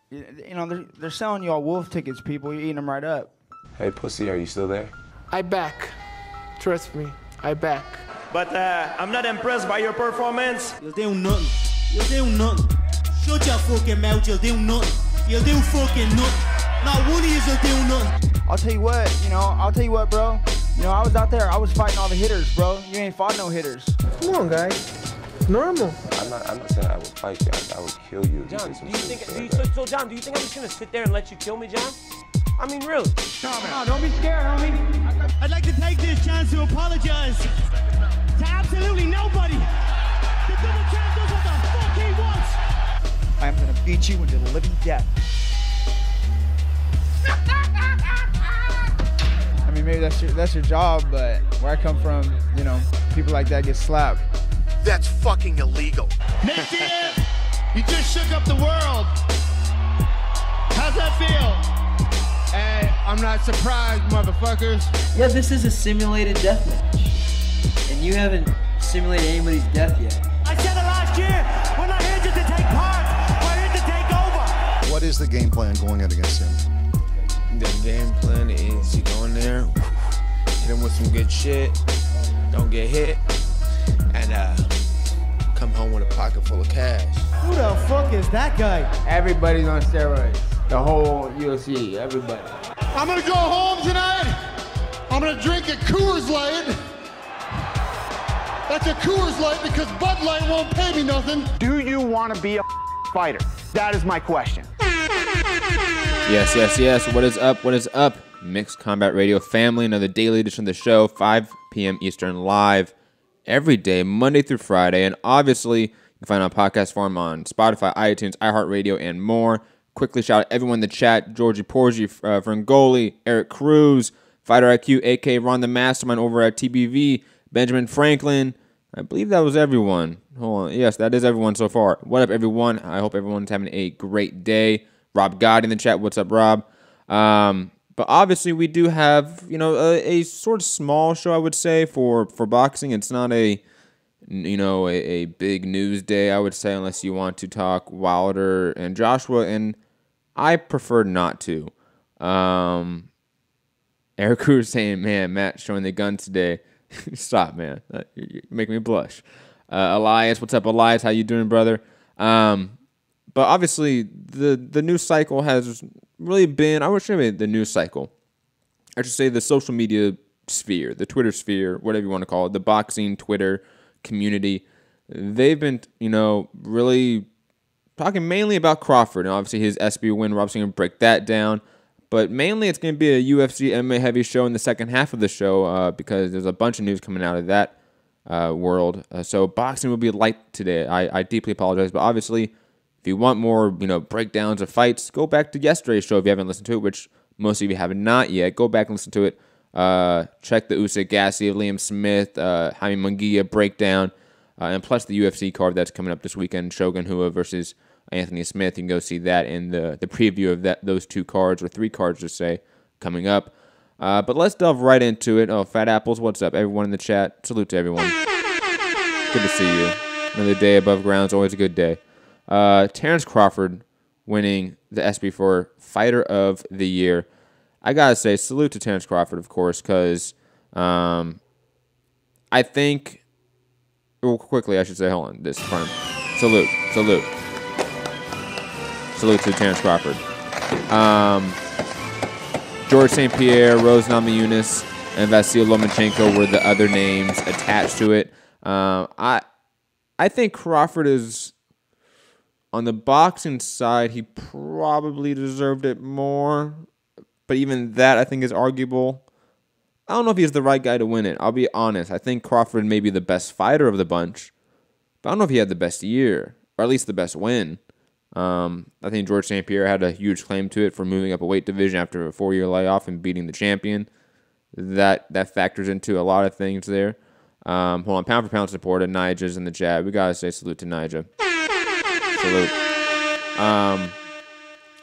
You know, they're selling y'all wolf tickets, people. You're eating them right up. Hey, pussy, are you still there? I back. Trust me, I back. But I'm not impressed by your performance. You'll do nothing. You'll do nothing. Shut your fucking mouth, you'll do nothing. You'll do fucking nothing. Not one of you'll do nothing. I'll tell you what, bro. You know, I was out there, I was fighting all the hitters, bro. You ain't fought no hitters. Come on, guys. It's normal. I'm not saying I would fight you. I would kill you. John, do you think I'm just gonna sit there and let you kill me, John? I mean, really? No, don't be scared, homie. I'd like to take this chance to apologize to absolutely nobody. The double champ does what the fuck he wants. I'm gonna beat you into the living death. I mean, maybe that's your job, but where I come from, you know, people like that get slapped. That's fucking illegal. Nick Diaz, you just shook up the world. How's that feel? Hey, I'm not surprised, motherfuckers. Yeah, this is a simulated death match. And you haven't simulated anybody's death yet. I said it last year. We're not here just to take part. We're here to take over. What is the game plan going in against him? The game plan is you go in there, hit him with some good shit, don't get hit, and come home with a pocket full of cash. Who the fuck is that guy? Everybody's on steroids. The whole UFC, everybody. I'm gonna go home tonight. I'm gonna drink a Coors Light. That's a Coors Light because Bud Light won't pay me nothing. Do you want to be a fighter? That is my question. Yes. What is up? What is up? Mixed Combat Radio family. Another daily edition of the show, 5 p.m. Eastern, live every day, Monday through Friday. And obviously, you can find our podcast form on Spotify, iTunes, iHeartRadio, and more. Quickly shout out everyone in the chat: Georgie Porgy, Frangoli, Eric Cruz, Fighter IQ, AK Ron the Mastermind over at TBV, Benjamin Franklin. I believe that was everyone. Hold on. Yes, that is everyone so far. What up, everyone? I hope everyone's having a great day. Rob Gotti in the chat. What's up, Rob? But obviously, we do have, you know, a sort of small show, I would say, for boxing. It's not a big news day, I would say, unless you want to talk Wilder and Joshua, and I prefer not to. Eric Cruz saying, man, Matt showing the guns today. Stop, man. You make me blush. Elias, what's up, Elias? How you doing, brother? But obviously, the news cycle has really been, I would say the news cycle. I should say the social media sphere, the Twitter sphere, whatever you want to call it, the boxing Twitter community. They've been, really talking mainly about Crawford and obviously his ESPY win. We're obviously going to break that down. But mainly it's going to be a UFC MMA heavy show in the second half of the show because there's a bunch of news coming out of that world. So boxing will be light today. I deeply apologize. But obviously, if you want more, breakdowns of fights, go back to yesterday's show if you haven't listened to it, which most of you have not yet. Go back and listen to it. Check the Usyk Gassiev, Liam Smith, Jaime Munguia breakdown, and plus the UFC card that's coming up this weekend, Shogun Rua versus Anthony Smith. You can go see that in the preview of those two cards, or three cards to say, coming up. But let's delve right into it. Oh, Fat Apples, what's up? Everyone in the chat, salute to everyone. Good to see you. Another day above ground is always a good day. Terence Crawford winning the ESPY for Fighter of the Year. I gotta say, salute to Terence Crawford, of course, because I think, well, quickly, I should say, hold on, this front. Salute to Terence Crawford. George St. Pierre, Rose Namajunas, and Vasil Lomachenko were the other names attached to it. I think Crawford is, on the boxing side, he probably deserved it more. But even that, I think, is arguable. I don't know if he's the right guy to win it. I'll be honest. I think Crawford may be the best fighter of the bunch. But I don't know if he had the best year, or at least the best win. I think George St. Pierre had a huge claim to it for moving up a weight division after a 4-year layoff and beating the champion. That factors into a lot of things there. Hold on, pound for pound support, and Nija's in the chat. We gotta say salute to Nija. Salute.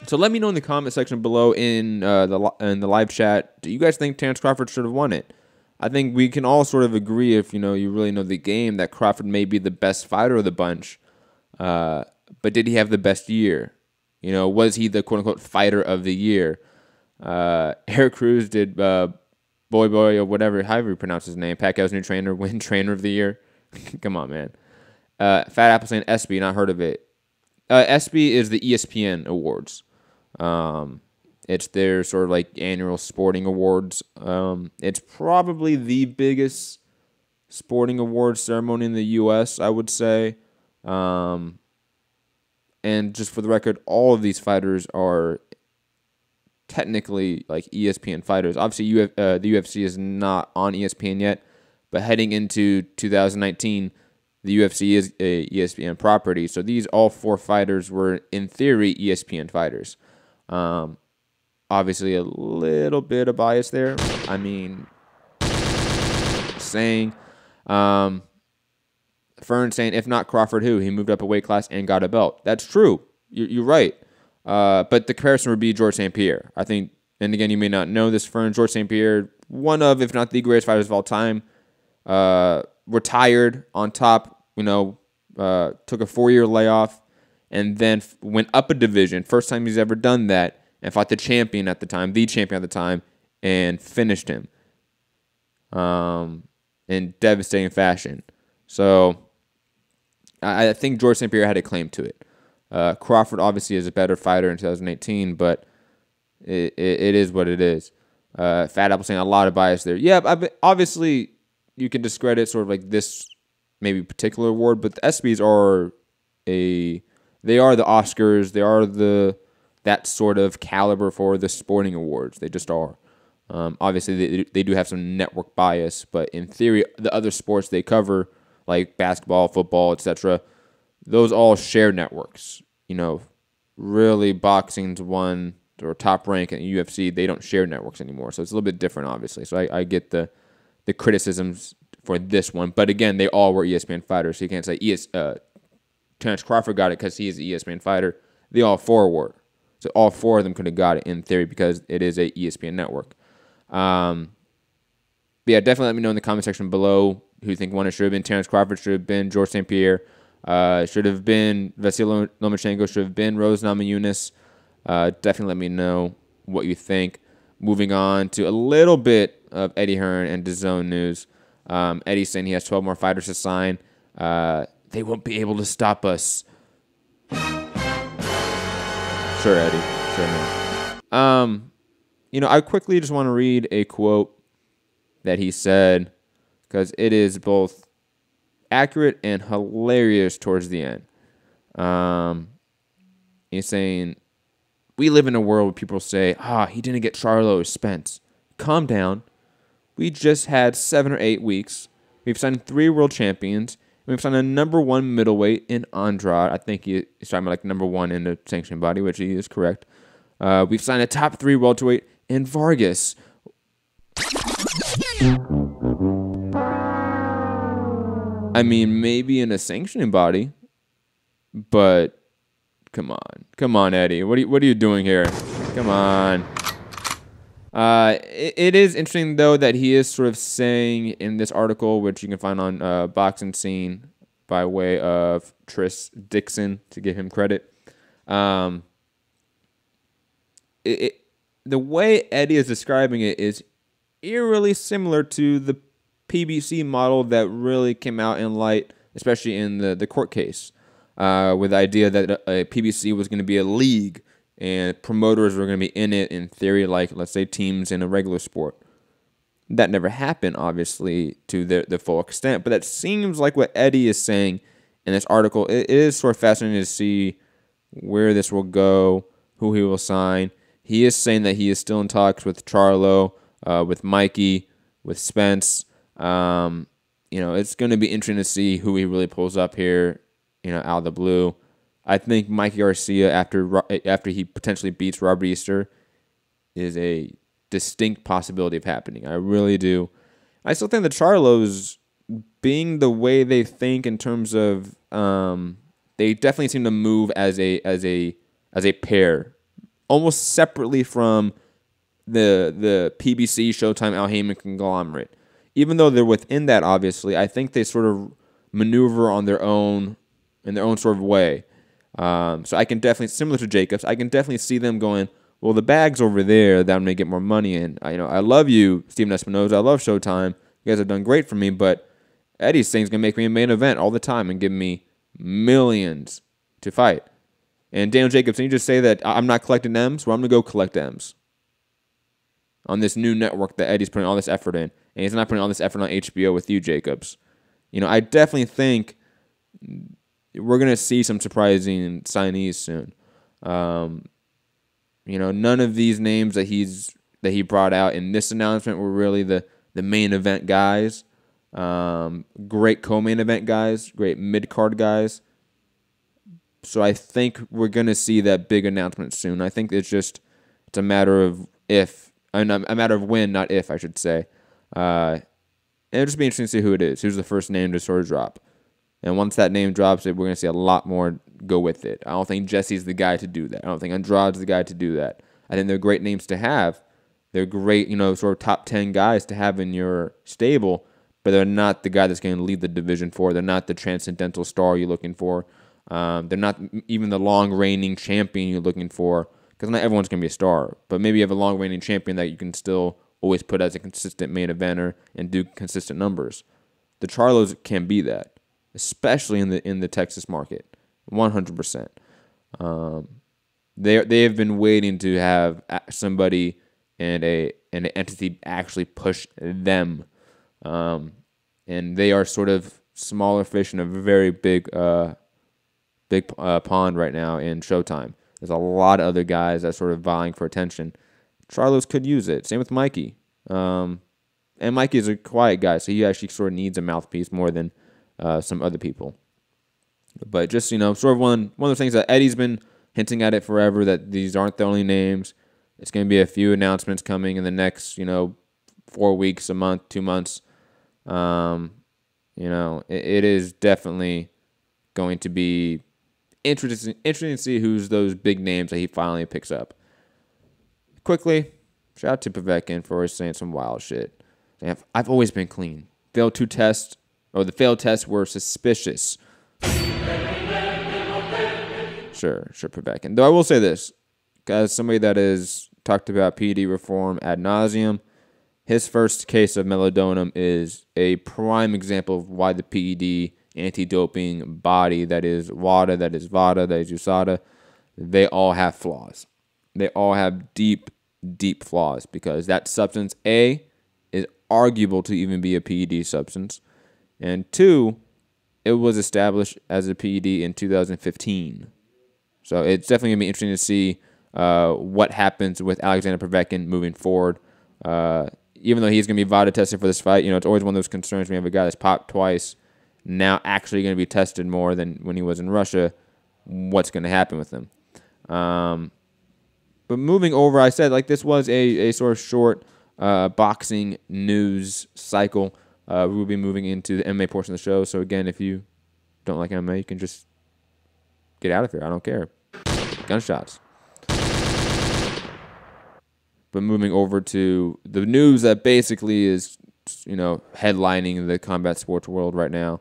So let me know in the comment section below in the live chat. Do you guys think Terence Crawford should have won it? I think we can all sort of agree, if you really know the game, that Crawford may be the best fighter of the bunch. But did he have the best year? You know, was he the quote-unquote fighter of the year? Eric Cruz did Boy or whatever, however you pronounce his name, Pacquiao's new trainer, win trainer of the year. Come on, man. Fat Apple saying ESPY, not heard of it. ESPY is the ESPN Awards. It's their sort of like annual sporting awards. It's probably the biggest sporting awards ceremony in the U.S., I would say. And just for the record, all of these fighters are technically like ESPN fighters. Obviously, the UFC is not on ESPN yet, but heading into 2019, the UFC is a ESPN property. So these all 4 fighters were, in theory, ESPN fighters. Obviously, a little bit of bias there. I mean, saying, Fern saying, if not Crawford, who? He moved up a weight class and got a belt. That's true. You're right. But the comparison would be George St. Pierre. I think, and again, you may not know this, Fern. George St. Pierre, one of, if not the greatest fighters of all time, retired on top, took a 4-year layoff, and then went up a division. First time he's ever done that, and fought the champion at the time, and finished him in devastating fashion. So I think George St. Pierre had a claim to it. Crawford obviously is a better fighter in 2018, but it is what it is. Fat Apple saying a lot of bias there. Yeah, obviously you can discredit sort of like this maybe particular award, but the ESPYs are the Oscars. They are that sort of caliber for the sporting awards. They just are. Obviously they do have some network bias, but in theory, the other sports they cover, like basketball, football, etc., those all share networks. Really boxing's one or top rank in UFC. They don't share networks anymore, so it's a little bit different, obviously. So I get the criticisms for this one, but again, they all were ESPN fighters, so you can't say Terence Crawford got it because he is an ESPN fighter. They all 4 were, so all 4 of them could have got it in theory because it is a ESPN network. But yeah, definitely let me know in the comment section below who you think won. It should have been Terence Crawford, should have been George St. Pierre. Should have been Vasily Lomachenko, should have been Rose Namajunas. Definitely let me know what you think. Moving on to a little bit of Eddie Hearn and DAZN news. Eddie's saying he has 12 more fighters to sign. They won't be able to stop us. Sure, Eddie. Sure, man. I quickly just want to read a quote that he said because it is both accurate and hilarious towards the end. He's saying, we live in a world where people say, he didn't get Charlo or Spence. Calm down. We just had 7 or 8 weeks. We've signed 3 world champions. We've signed a #1 middleweight in Andrade. I think he's talking about like #1 in the sanctioning body, which he is correct. We've signed a top 3 welterweight in Vargas. I mean, maybe in a sanctioning body, but come on, Eddie. What are you doing here? Come on. It is interesting though that he is sort of saying in this article, which you can find on Boxing Scene by way of Tris Dixon, to give him credit. The way Eddie is describing it is eerily similar to the PBC model that really came out in light, especially in the court case, with the idea that a PBC was going to be a league and promoters were going to be in it, in theory, like, let's say, teams in a regular sport. That never happened, obviously, to the full extent, but that seems like what Eddie is saying in this article. It is sort of fascinating to see where this will go, who he will sign. He is saying that he is still in talks with Charlo, with Mikey, with Spence. It's going to be interesting to see who he really pulls up here, out of the blue. I think Mikey Garcia, after he potentially beats Robert Easter, is a distinct possibility of happening. I really do. I still think the Charlos, being the way they think in terms of, they definitely seem to move as a pair, almost separately from the PBC Showtime Al Haymon conglomerate. Even though they're within that, obviously, I think they sort of maneuver on their own, in their own sort of way. So I can definitely, similar to Jacobs, I can definitely see them going, well, the bag's over there that I'm going to get more money in. I love you, Steven Espinoza. I love Showtime. You guys have done great for me, but Eddie's thing's going to make me a main event all the time and give me millions to fight. And Daniel Jacobs, can you just say that I'm not collecting M's? Well, I'm going to go collect M's on this new network that Eddie's putting all this effort in. And he's not putting all this effort on HBO with you, Jacobs. I definitely think we're going to see some surprising signees soon. None of these names that he brought out in this announcement were really the main event guys. Great co-main event guys, great mid-card guys. So I think we're going to see that big announcement soon. I think it's a matter of a matter of when, not if, I should say. And it'll just be interesting to see who it is. Who's the first name to sort of drop. And once that name drops, we're going to see a lot more go with it. I don't think Jesse's the guy to do that. I don't think Andrade's the guy to do that. I think they're great names to have. They're great, sort of top 10 guys to have in your stable, but they're not the guy that's going to lead the Division 4. They're not the transcendental star you're looking for. They're not even the long-reigning champion you're looking for, because not everyone's going to be a star. But maybe you have a long-reigning champion that you can still always put as a consistent main eventer and do consistent numbers. The Charlos can be that, especially in the Texas market, 100%. They have been waiting to have somebody and an entity actually push them, and they are sort of smaller fish in a very big pond right now in Showtime. There's a lot of other guys that are sort of vying for attention. Charlos could use it. Same with Mikey. And Mikey is a quiet guy, so he actually sort of needs a mouthpiece more than some other people. But just, sort of one of those things that Eddie's been hinting at it forever, that these aren't the only names. It's going to be a few announcements coming in the next, 4 weeks, a month, 2 months. It is definitely going to be interesting to see who's those big names that he finally picks up. Quickly, shout out to Povetkin for saying some wild shit. I've always been clean. The failed tests were suspicious. Sure, Povetkin. Though I will say this, as somebody that has talked about PED reform ad nauseum, his first case of meladonum is a prime example of why the PED anti-doping body, that is WADA, that is VADA, that is USADA, they all have flaws. They all have deep, deep flaws, because that substance, A, is arguable to even be a PED substance, and 2, it was established as a PED in 2015. So it's definitely going to be interesting to see what happens with Alexander Povetkin moving forward. Even though he's going to be VADA tested for this fight, it's always one of those concerns when you have a guy that's popped twice, now actually going to be tested more than when he was in Russia. What's going to happen with him? But moving over, I said this was a sort of short boxing news cycle. We will be moving into the MMA portion of the show. So again, if you don't like MMA, you can just get out of here. I don't care. Gunshots. But moving over to the news that basically is, headlining the combat sports world right now.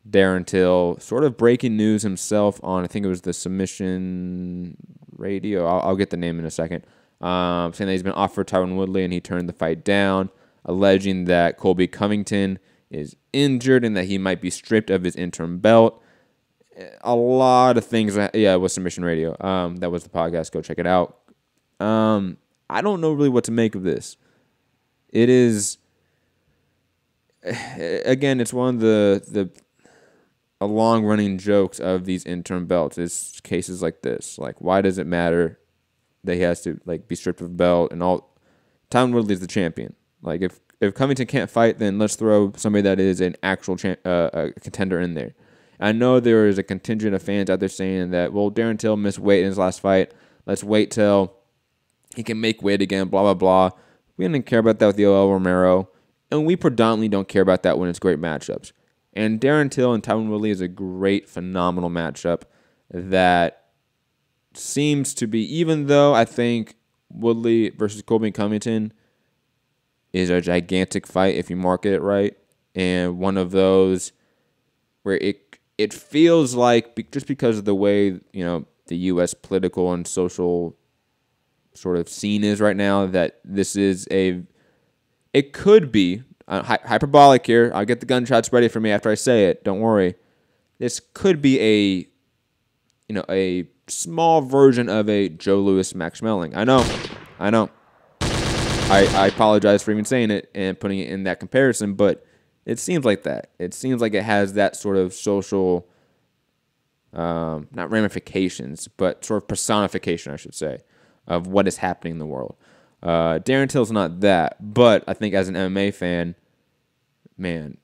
Darren Till, sort of breaking news himself on, I think it was the Submission Radio. I'll get the name in a second. Saying that he's been offered Tyron Woodley and he turned the fight down, alleging that Colby Covington is injured and that he might be stripped of his interim belt. A lot of things. Yeah, it was Submission Radio. That was the podcast. Go check it out. I don't know really what to make of this. It is, again, it's one of the long-running jokes of these interim belts. It's cases like this. Why does it matter that he has to be stripped of a belt and all? Tyron Woodley is the champion. If Covington can't fight, then let's throw somebody that is an actual contender in there. I know there is a contingent of fans out there saying that, well, Darren Till missed weight in his last fight. Let's wait till he can make weight again, blah, blah, blah. We didn't care about that with Yoel Romero, and we predominantly don't care about that when it's great matchups. And Darren Till and Tyron Woodley is a great, phenomenal matchup that seems to be, even though I think Woodley versus Colby Covington is a gigantic fight if you market it right, and one of those where it feels like just because of the way, the U.S. political and social sort of scene is right now, that this is it could be hyperbolic here. I'll get the gunshots ready for me after I say it. Don't worry. This could be a small version of a Joe Louis Max Schmeling. I know. I apologize for even saying it and putting it in that comparison, but it seems like that. It seems like it has that sort of social, not ramifications, but sort of personification, I should say, of what is happening in the world. Darren Till's not that, but I think as an MMA fan, man,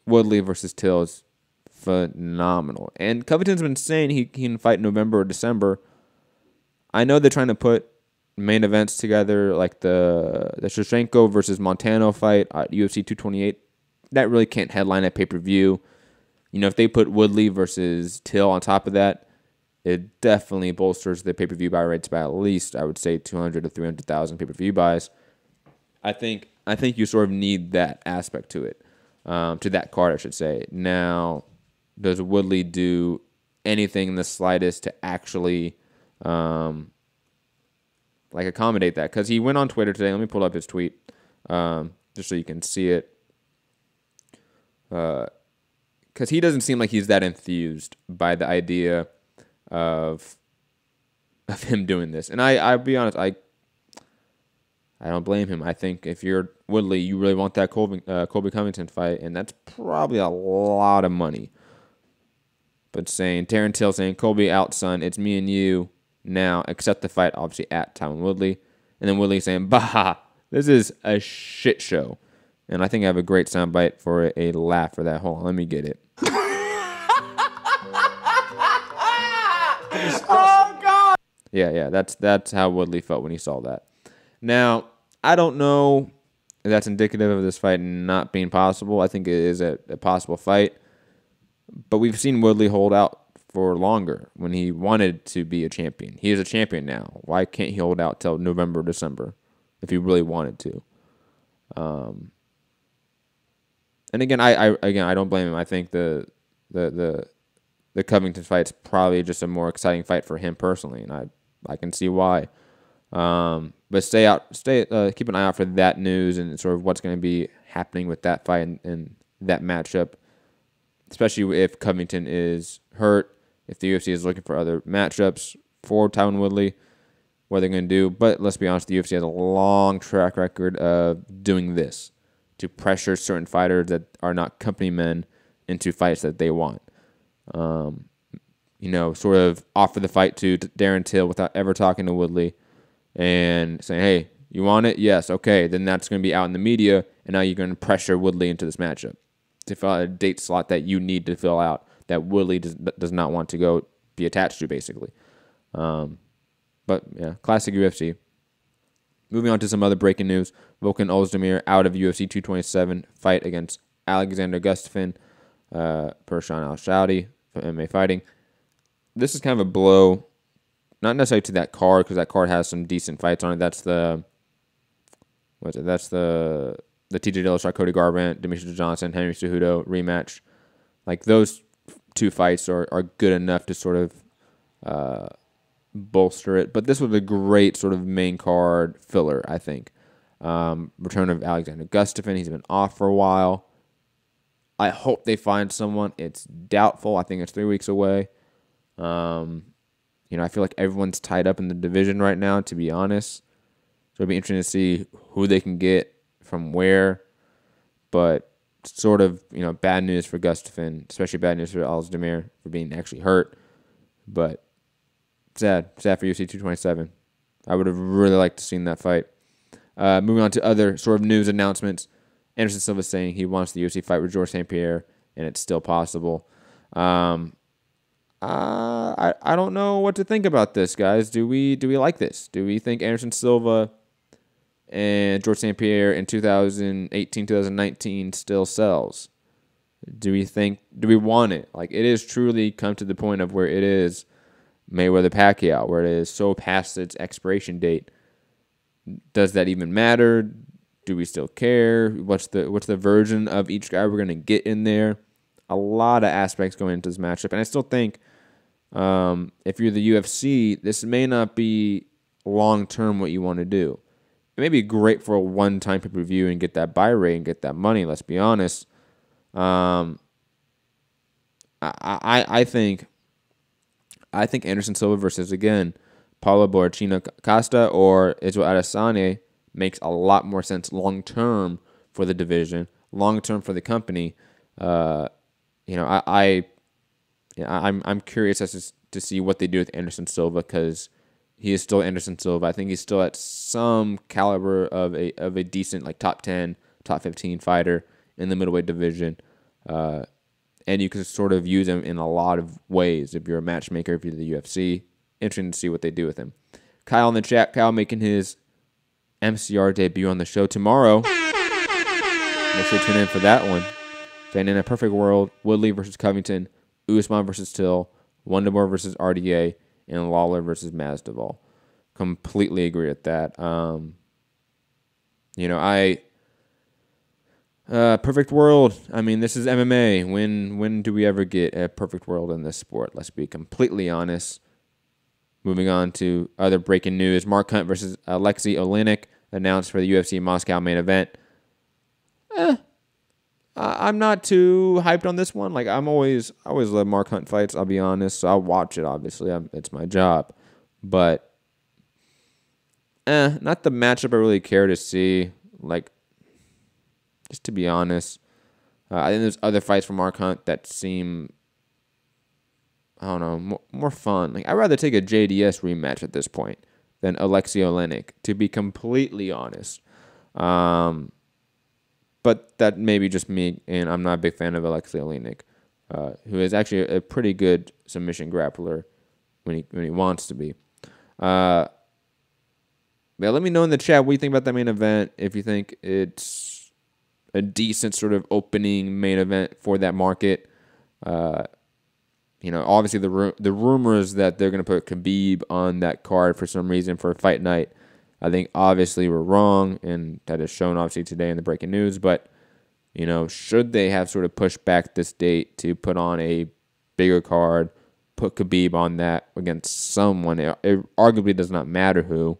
Woodley versus Till is phenomenal. And Covington's been saying he can fight in November or December. I know they're trying to put main events together, like the Shevchenko versus Montano fight at UFC 228. That really can't headline at pay-per-view. If they put Woodley versus Till on top of that, it definitely bolsters the pay-per-view buy rates by at least, I would say, 200 to 300,000 pay-per-view buys. I think you sort of need that aspect to it, to that card, I should say. Now, does Woodley do anything in the slightest to actually accommodate that? Because he went on Twitter today. Let me pull up his tweet just so you can see it. Because he doesn't seem like he's that enthused by the idea of him doing this. And I'll be honest, I don't blame him. I think if you're Woodley, you really want that Colby Covington fight, and that's probably a lot of money. But Darren Till saying, Colby out, son. It's me and you now. Accept the fight, obviously, at Tyron Woodley. And then Woodley saying, bah, this is a shit show. And I think I have a great soundbite for a laugh for that. Hold on, let me get it. Oh, God! Yeah, that's how Woodley felt when he saw that. Now, I don't know if that's indicative of this fight not being possible. I think it is a possible fight. But we've seen Woodley hold out for longer when he wanted to be a champion. He is a champion now. Why can't he hold out till November, December if he really wanted to? And again, I don't blame him. I think the Covington fight's probably just a more exciting fight for him personally, and I can see why. But keep an eye out for that news and sort of what's going to be happening with that fight and that matchup, especially if Covington is hurt, if the UFC is looking for other matchups for Tyron Woodley, what they're going to do. But let's be honest, the UFC has a long track record of doing this to pressure certain fighters that are not company men into fights that they want. Sort of offer the fight to Darren Till without ever talking to Woodley and saying, hey, you want it? Yes, okay. Then that's going to be out in the media, and now you're going to pressure Woodley into this matchup to fill out a date slot that you need to fill out that Woodley does not want to be attached to, basically. But, yeah, classic UFC. Moving on to some other breaking news. Volkan Ozdemir out of UFC 227 fight against Alexander Gustafsson, Pershan Al-Shadi from MMA Fighting. This is kind of a blow, not necessarily to that card, because that card has some decent fights on it. That's the TJ Dillashaw, Cody Garbrandt, Demetrius Johnson, Henry Cejudo rematch. Like, those two fights are good enough to sort of bolster it. But this was a great sort of main card filler, I think. Return of Alexander Gustafsson. He's been off for a while. I hope they find someone. It's doubtful. I think it's 3 weeks away. I feel like everyone's tied up in the division right now, to be honest. So it'll be interesting to see who they can get from where. But sort of, bad news for Gustafsson, especially bad news for Ozdemir for being actually hurt. But sad for UFC 227. I would have really liked to have seen that fight. Moving on to other sort of news announcements. Anderson Silva saying he wants the UFC fight with Georges St. Pierre, and it's still possible. I don't know what to think about this, guys. Do we like this? Do we think Anderson Silva and Georges St. Pierre in 2018, 2019 still sells? Do we want it? Like, it is truly come to the point of where it is Mayweather-Pacquiao, where it is so past its expiration date. Does that even matter? Do we still care? What's the version of each guy we're going to get in there? a lot of aspects going into this matchup. And I still think if you're the UFC, this may not be long-term what you want to do. It may be great for a one-time pay-per-view and get that buy rate and get that money, let's be honest. I think Anderson Silva versus, again, Paulo Borrachino Costa or Israel Adesanya makes a lot more sense long-term for the division, long-term for the company. I'm curious as to see what they do with Anderson Silva because he is still Anderson Silva. I think he's still at some caliber of a decent like top 10, top 15 fighter in the middleweight division. And you can sort of use him in a lot of ways if you're a matchmaker, if you're the UFC. Interesting to see what they do with him. Kyle in the chat, Kyle making his MCR debut on the show tomorrow. Make sure to tune in for that one. Saying in a perfect world, Woodley versus Covington, Usman versus Till, Wonderboy versus RDA, and Lawler versus Masvidal. Completely agree with that. Perfect world. I mean, this is MMA. When do we ever get a perfect world in this sport? Let's be completely honest. Moving on to other breaking news. Mark Hunt versus Alexei Oleinik announced for the UFC Moscow main event. I'm not too hyped on this one. Like I always love Mark Hunt fights. I'll be honest. So I'll watch it. Obviously, it's my job. But not the matchup I really care to see. Like, just to be honest, I think there's other fights from Mark Hunt that seem, I don't know, more fun. Like I'd rather take a JDS rematch at this point than Alexei Oleinik, to be completely honest. But that may be just me, and I'm not a big fan of Alexei Oleinik, who is actually a pretty good submission grappler when he wants to be. But let me know in the chat what you think about that main event. If you think it's a decent sort of opening main event for that market. Obviously the rumors that they're going to put Khabib on that card for some reason for a fight night, I think obviously we're wrong, and that is shown obviously today in the breaking news. But, should they have sort of pushed back this date to put on a bigger card, put Khabib on that against someone, it arguably does not matter who,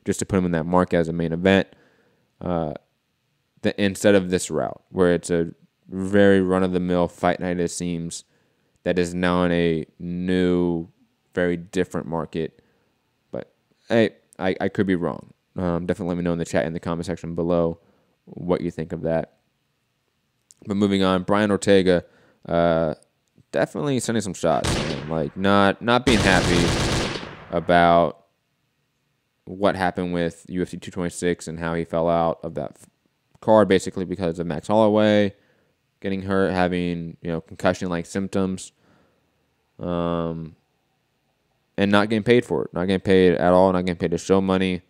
just to put him in that market as a main event, instead of this route, where it's a very run-of-the-mill fight night, it seems, that is now in a new, very different market. But, hey, I could be wrong. Definitely let me know in the chat, in the comment section below, what you think of that. But moving on, Brian Ortega, definitely sending some shots. Man. Like not being happy about what happened with UFC 226 and how he fell out of that card, basically because of Max Holloway getting hurt, having concussion-like symptoms, and not getting paid for it, not getting paid at all, not getting paid to show money,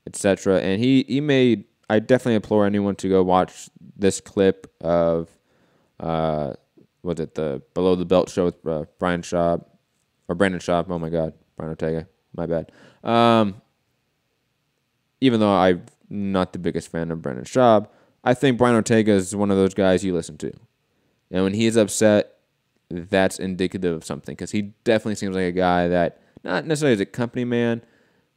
etc. And he made. I definitely implore anyone to go watch this clip of the Below the Belt show with Brandon Schaub. Oh my God, Brian Ortega. My bad. Even though I'm not the biggest fan of Brandon Schaub, I think Brian Ortega is one of those guys you listen to. And when he's upset, that's indicative of something, because he definitely seems like a guy that, not necessarily as a company man,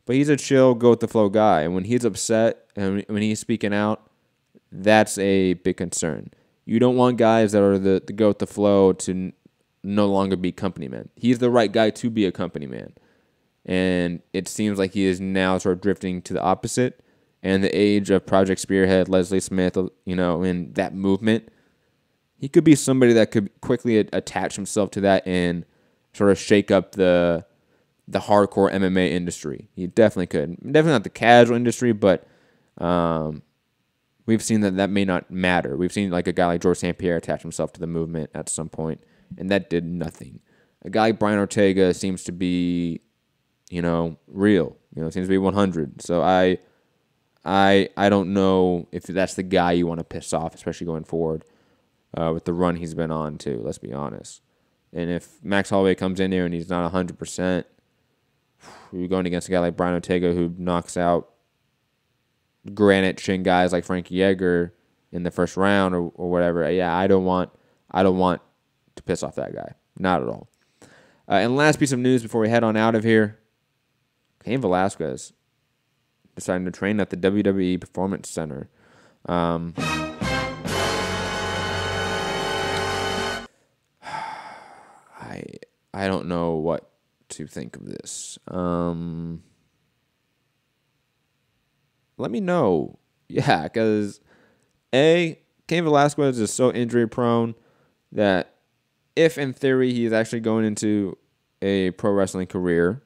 but he's a chill, go-with-the-flow guy. And when he's upset and when he's speaking out, that's a big concern. You don't want guys that are the go-with-the-flow to no longer be company men. He's the right guy to be a company man. And it seems like he is now sort of drifting to the opposite. And the age of Project Spearhead, Leslie Smith, in that movement, he could be somebody that could quickly attach himself to that and sort of shake up the hardcore MMA industry. He definitely could. Definitely not the casual industry, but we've seen that may not matter. We've seen like a guy like George St. Pierre attach himself to the movement at some point, and that did nothing. A guy like Brian Ortega seems to be, real. Seems to be 100. So I don't know if that's the guy you want to piss off, especially going forward with the run he's been on too. Let's be honest. And if Max Holloway comes in there and he's not 100%, you're going against a guy like Brian Ortega who knocks out granite chin guys like Frankie Edgar in the first round or whatever. Yeah, I don't want I don't want to piss off that guy. Not at all. And last piece of news before we head on out of here. Cain Velasquez deciding to train at the WWE Performance Center. I don't know what to think of this. Let me know. Yeah, because Cain Velasquez is so injury prone that if in theory he is actually going into a pro wrestling career,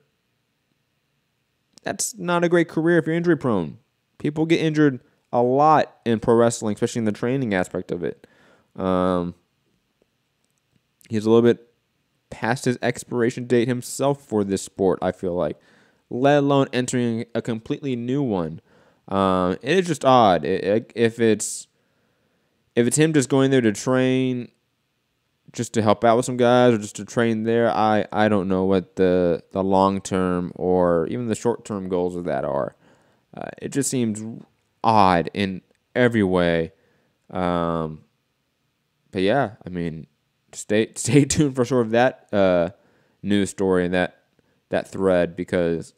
that's not a great career if you're injury prone. People get injured a lot in pro wrestling, especially in the training aspect of it. He's a little bit past his expiration date himself for this sport, I feel like, let alone entering a completely new one. It is just odd. If it's him just going there to train just to help out with some guys or just to train there, I don't know what the long-term or even the short-term goals of that are. It just seems odd in every way. But yeah, I mean, stay tuned for sure of that news story and that thread, because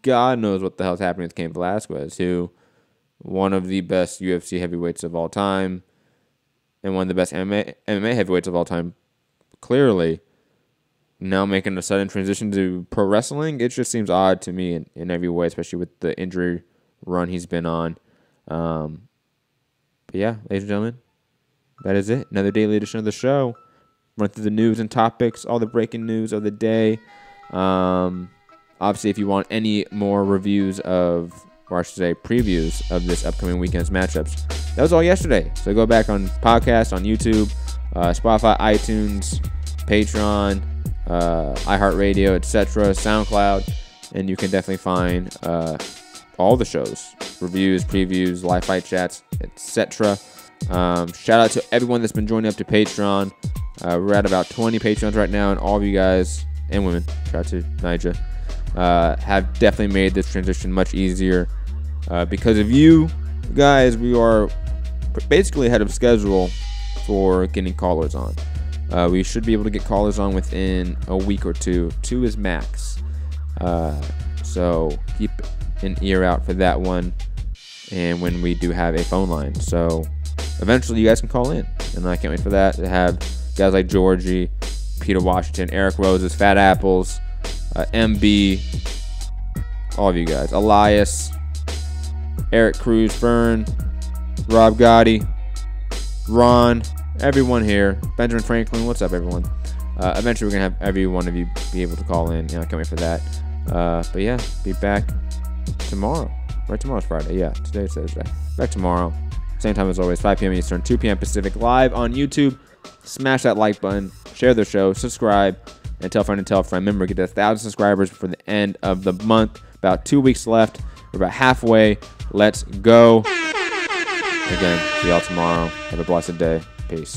God knows what the hell's happening with Cain Velasquez, who one of the best UFC heavyweights of all time and one of the best MMA heavyweights of all time, clearly, now making a sudden transition to pro wrestling. It just seems odd to me in every way, especially with the injury run he's been on. But yeah, ladies and gentlemen, that is it. Another daily edition of the show. Run through the news and topics, all the breaking news of the day. Obviously, if you want any more reviews of, or I should say previews of this upcoming weekend's matchups, that was all yesterday. So go back on podcast, on YouTube, Spotify, iTunes, Patreon, iHeartRadio, etc., SoundCloud, and you can definitely find all the shows, reviews, previews, live fight chats, etc. Shout out to everyone that's been joining up to Patreon. We're at about 20 Patreons right now, and all of you guys and women, shout out to Nija, have definitely made this transition much easier. Because of you guys, we are basically ahead of schedule for getting callers on. We should be able to get callers on within a week or two. 2 is max. So keep an ear out for that one, and when we do have a phone line. So eventually you guys can call in, and I can't wait for that, to have guys like Georgie, Peter Washington, Eric Roses, Fat Apples, MB, all of you guys, Elias, Eric Cruz, Fern, Rob Gotti, Ron, everyone here, Benjamin Franklin, what's up everyone? Eventually we're going to have every one of you be able to call in. I can't wait for that. But yeah, be back tomorrow. Right, tomorrow's Friday. Yeah, today's Thursday. Back tomorrow. Same time as always, 5 p.m. Eastern, 2 p.m. Pacific, live on YouTube. Smash that like button, share the show, subscribe, and tell a friend and tell a friend. Remember, get to 1,000 subscribers before the end of the month. About 2 weeks left. We're about halfway. Let's go. Again, see y'all tomorrow. Have a blessed day. Peace.